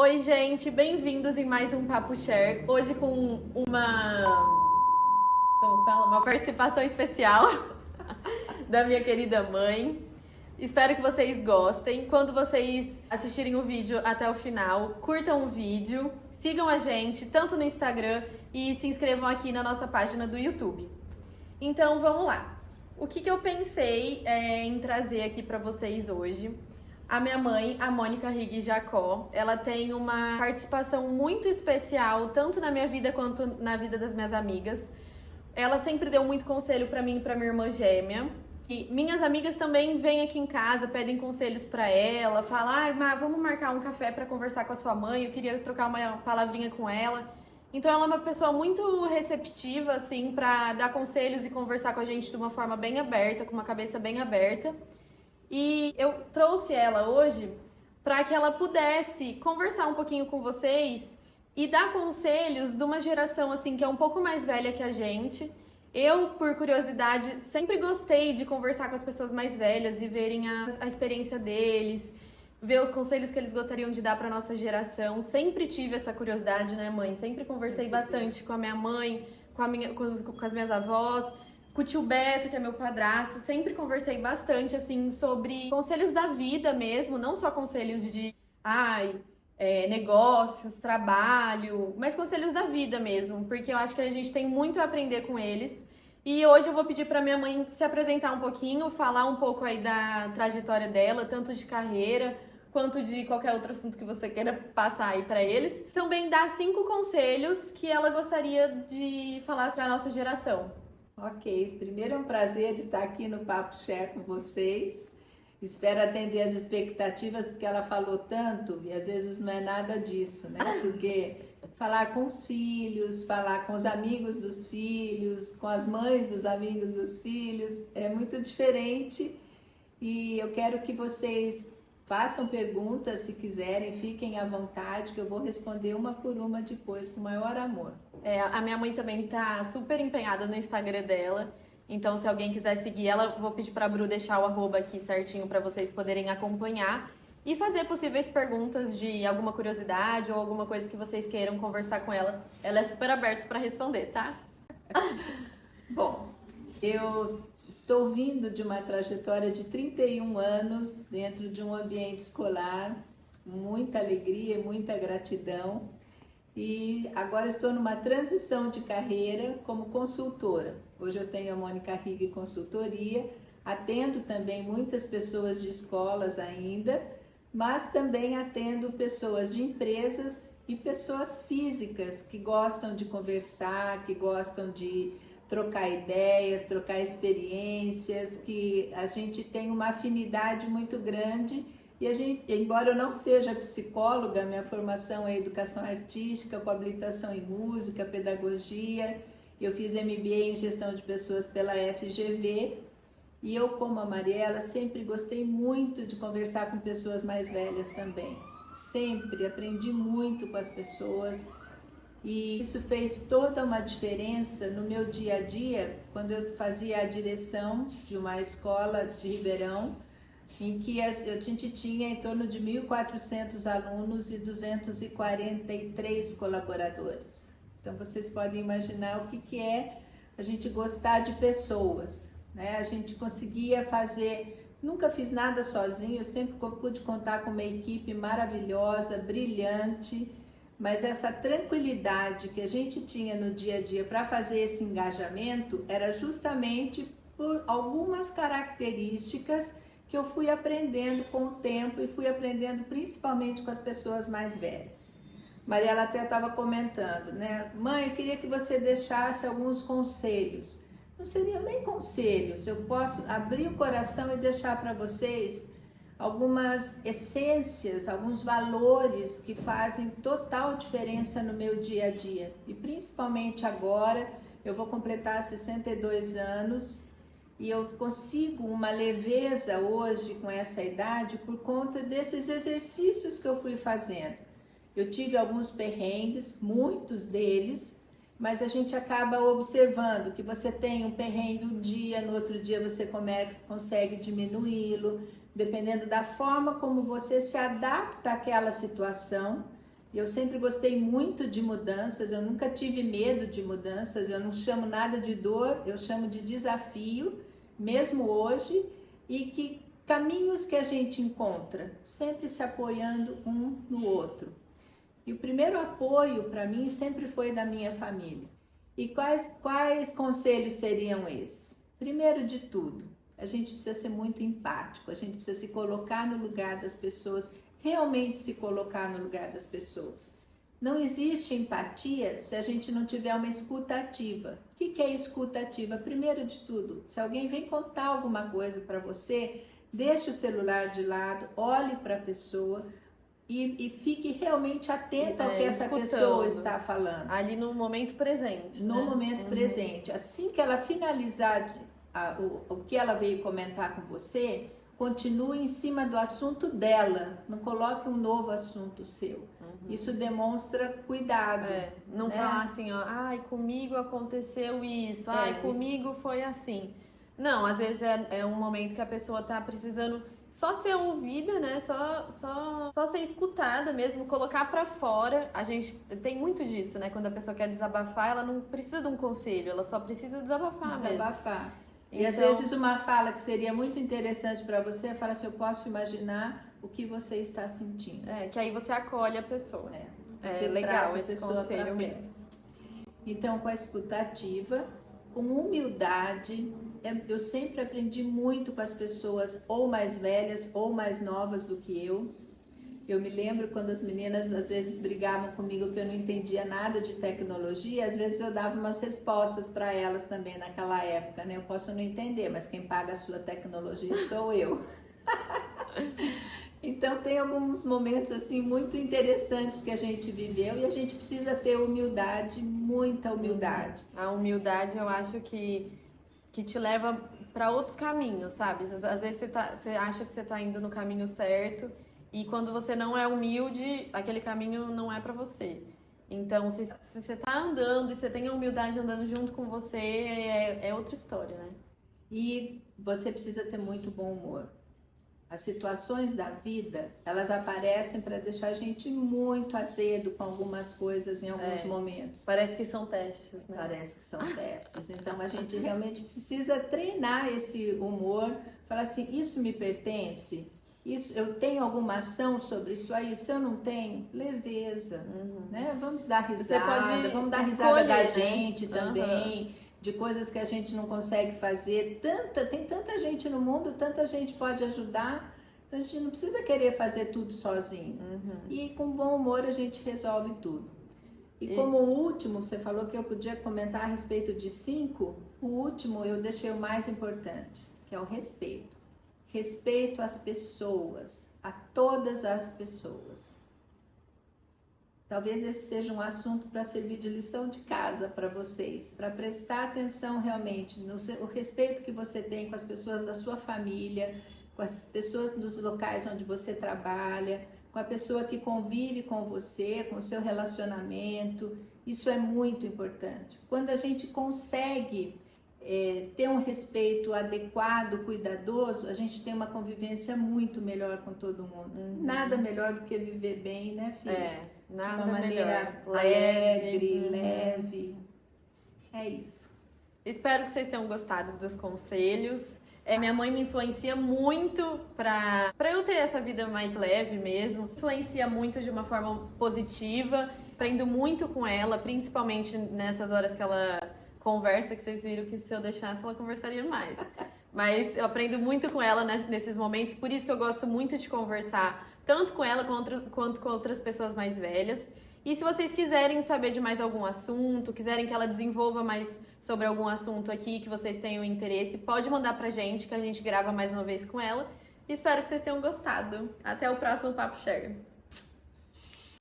Oi, gente, bem-vindos em mais um Papo Share. Hoje com uma participação especial da minha querida mãe. Espero que vocês gostem. Quando vocês assistirem o vídeo até o final, curtam o vídeo, sigam a gente tanto no Instagram e se inscrevam aqui na nossa página do YouTube. Então, vamos lá. O que eu pensei em trazer aqui para vocês hoje? A minha mãe, a Mônica Rigg Jacó, ela tem uma participação muito especial, tanto na minha vida quanto na vida das minhas amigas. Ela sempre deu muito conselho para mim e para minha irmã gêmea. E minhas amigas também vêm aqui em casa, pedem conselhos para ela, falam: "Ai, Má, vamos marcar um café para conversar com a sua mãe, eu queria trocar uma palavrinha com ela". Então ela é uma pessoa muito receptiva, assim, para dar conselhos e conversar com a gente de uma forma bem aberta, com uma cabeça bem aberta. E eu trouxe ela hoje para que ela pudesse conversar um pouquinho com vocês e dar conselhos de uma geração assim que é um pouco mais velha que a gente. Eu, por curiosidade, sempre gostei de conversar com as pessoas mais velhas e verem a experiência deles, ver os conselhos que eles gostariam de dar para nossa geração. Sempre tive essa curiosidade, né, mãe? Sempre conversei bastante com a minha mãe, com as minhas avós. Com o tio Beto, que é meu padrasto, sempre conversei bastante, assim, sobre conselhos da vida mesmo, não só conselhos de, negócios, trabalho, mas conselhos da vida mesmo, porque eu acho que a gente tem muito a aprender com eles. E hoje eu vou pedir para minha mãe se apresentar um pouquinho, falar um pouco aí da trajetória dela, tanto de carreira, quanto de qualquer outro assunto que você queira passar aí para eles. Também dar 5 conselhos que ela gostaria de falar para a nossa geração. Ok, primeiro é um prazer estar aqui no Papo Share com vocês. Espero atender as expectativas, porque ela falou tanto e às vezes não é nada disso, né? Porque falar com os filhos, falar com os amigos dos filhos, com as mães dos amigos dos filhos, é muito diferente. E eu quero que vocês façam perguntas se quiserem, fiquem à vontade, que eu vou responder uma por uma depois com o maior amor. A minha mãe também tá super empenhada no Instagram dela. Então, se alguém quiser seguir ela, vou pedir pra Bru deixar o arroba aqui certinho pra vocês poderem acompanhar e fazer possíveis perguntas de alguma curiosidade ou alguma coisa que vocês queiram conversar com ela. Ela é super aberta pra responder, tá? Bom, eu estou vindo de uma trajetória de 31 anos dentro de um ambiente escolar, muita alegria, muita gratidão. E agora estou numa transição de carreira como consultora. Hoje eu tenho a Mônica Rigg Consultoria, atendo também muitas pessoas de escolas ainda, mas também atendo pessoas de empresas e pessoas físicas que gostam de conversar, que gostam de trocar ideias, trocar experiências, que a gente tem uma afinidade muito grande. E a gente, embora eu não seja psicóloga, minha formação é educação artística, com habilitação em música, pedagogia. Eu fiz MBA em gestão de pessoas pela FGV. E eu, como a Mariela, sempre gostei muito de conversar com pessoas mais velhas também. Sempre aprendi muito com as pessoas. E isso fez toda uma diferença no meu dia a dia, quando eu fazia a direção de uma escola de Ribeirão, em que a gente tinha em torno de 1.400 alunos e 243 colaboradores. Então vocês podem imaginar o que é a gente gostar de pessoas, né? A gente conseguia fazer, nunca fiz nada sozinho, sempre pude contar com uma equipe maravilhosa, brilhante, mas essa tranquilidade que a gente tinha no dia a dia para fazer esse engajamento era justamente por algumas características que eu fui aprendendo com o tempo e fui aprendendo principalmente com as pessoas mais velhas. Mariela até estava comentando, né? Mãe, eu queria que você deixasse alguns conselhos. Não seriam nem conselhos, eu posso abrir o coração e deixar para vocês algumas essências, alguns valores que fazem total diferença no meu dia a dia. E principalmente agora, eu vou completar 62 anos, e eu consigo uma leveza hoje com essa idade por conta desses exercícios que eu fui fazendo. Eu tive alguns perrengues, muitos deles, mas a gente acaba observando que você tem um perrengue um dia, no outro dia você consegue diminuí-lo, dependendo da forma como você se adapta àquela situação. Eu sempre gostei muito de mudanças, eu nunca tive medo de mudanças, eu não chamo nada de dor, eu chamo de desafio, mesmo hoje, e que caminhos que a gente encontra, sempre se apoiando um no outro. E o primeiro apoio para mim sempre foi da minha família. E quais conselhos seriam esses? Primeiro de tudo, a gente precisa ser muito empático, a gente precisa se colocar no lugar das pessoas, realmente se colocar no lugar das pessoas. Não existe empatia se a gente não tiver uma escuta ativa. O que é escuta ativa? Primeiro de tudo, se alguém vem contar alguma coisa para você, deixe o celular de lado, olhe para a pessoa e fique realmente atento ao que essa pessoa está falando. Ali no momento presente. No momento presente. Assim que ela finalizar o que ela veio comentar com você, continue em cima do assunto dela, não coloque um novo assunto seu. Isso demonstra cuidado. Não falar assim, ó, ai, comigo aconteceu isso, ai, comigo foi assim. Não, às vezes é um momento que a pessoa tá precisando só ser ouvida, né? Só ser escutada mesmo, colocar pra fora. A gente tem muito disso, né? Quando a pessoa quer desabafar, ela não precisa de um conselho, ela só precisa desabafar mesmo. Desabafar. E às vezes uma fala que seria muito interessante para você é falar assim, eu posso imaginar o que você está sentindo. Que aí você acolhe a pessoa. Você legal traz a pessoa para perto. Então, com a escuta ativa, com humildade, eu sempre aprendi muito com as pessoas ou mais velhas ou mais novas do que eu. Eu me lembro quando as meninas às vezes brigavam comigo que eu não entendia nada de tecnologia, às vezes eu dava umas respostas para elas também naquela época, né? Eu posso não entender, mas quem paga a sua tecnologia sou eu. Então tem alguns momentos assim muito interessantes que a gente viveu e a gente precisa ter humildade, muita humildade. A humildade eu acho que te leva para outros caminhos, sabe? Às vezes você acha que você tá indo no caminho certo e quando você não é humilde, aquele caminho não é para você. Então, se você tá andando e você tem a humildade andando junto com você, é outra história, né? E você precisa ter muito bom humor. As situações da vida, elas aparecem para deixar a gente muito azedo com algumas coisas em alguns momentos. Parece que são testes, né? Parece que são testes. Então, a gente realmente precisa treinar esse humor, falar assim, isso me pertence? Isso, eu tenho alguma ação sobre isso aí? Se eu não tenho, leveza, né? Vamos dar risada, vamos dar risada da gente também, de coisas que a gente não consegue fazer. Tem tanta gente no mundo, tanta gente pode ajudar, então a gente não precisa querer fazer tudo sozinho. E com bom humor a gente resolve tudo. E como último, você falou que eu podia comentar a respeito de 5, o último eu deixei o mais importante, que é o respeito. Respeito às pessoas, a todas as pessoas. Talvez esse seja um assunto para servir de lição de casa para vocês, para prestar atenção realmente no respeito que você tem com as pessoas da sua família, com as pessoas dos locais onde você trabalha, com a pessoa que convive com você, com o seu relacionamento. Isso é muito importante. Quando a gente consegue ter um respeito adequado, cuidadoso, a gente tem uma convivência muito melhor com todo mundo. Nada melhor do que viver bem, né, filha? Nada de uma maneira melhor. alegre, leve. É isso. Espero que vocês tenham gostado dos conselhos. Minha mãe me influencia muito pra eu ter essa vida mais leve mesmo. Influencia muito de uma forma positiva. Aprendo muito com ela, principalmente nessas horas que ela conversa, que vocês viram que se eu deixasse ela conversaria mais. Mas eu aprendo muito com ela nesses momentos, por isso que eu gosto muito de conversar, tanto com ela quanto com outras pessoas mais velhas. E se vocês quiserem saber de mais algum assunto, quiserem que ela desenvolva mais sobre algum assunto aqui que vocês tenham interesse, pode mandar pra gente, que a gente grava mais uma vez com ela. E espero que vocês tenham gostado. Até o próximo Papo Share.